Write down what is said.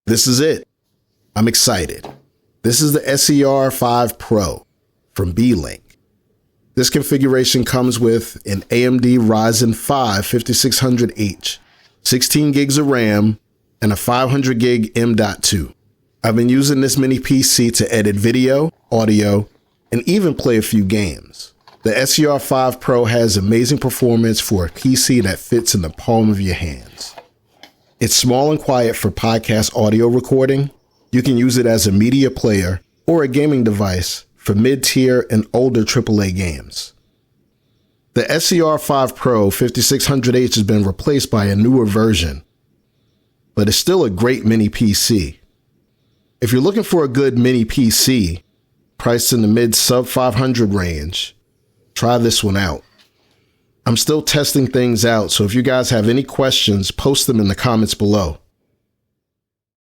This is it. I'm excited. This is the SER5 Pro from Beelink. This configuration comes with an AMD Ryzen 5 5600H, 16 gigs of RAM, and a 500 gig M.2. I've been using this mini PC to edit video, audio, and even play a few games. The SER5 Pro has amazing performance for a PC that fits in the palm of your hands. It's small and quiet for podcast audio recording. You can use it as a media player or a gaming device for mid-tier and older AAA games. The SER5 Pro 5600H has been replaced by a newer version, but it's still a great mini PC. If you're looking for a good mini PC, priced in the mid-sub 500 range, try this one out. I'm still testing things out, so if you guys have any questions, post them in the comments below.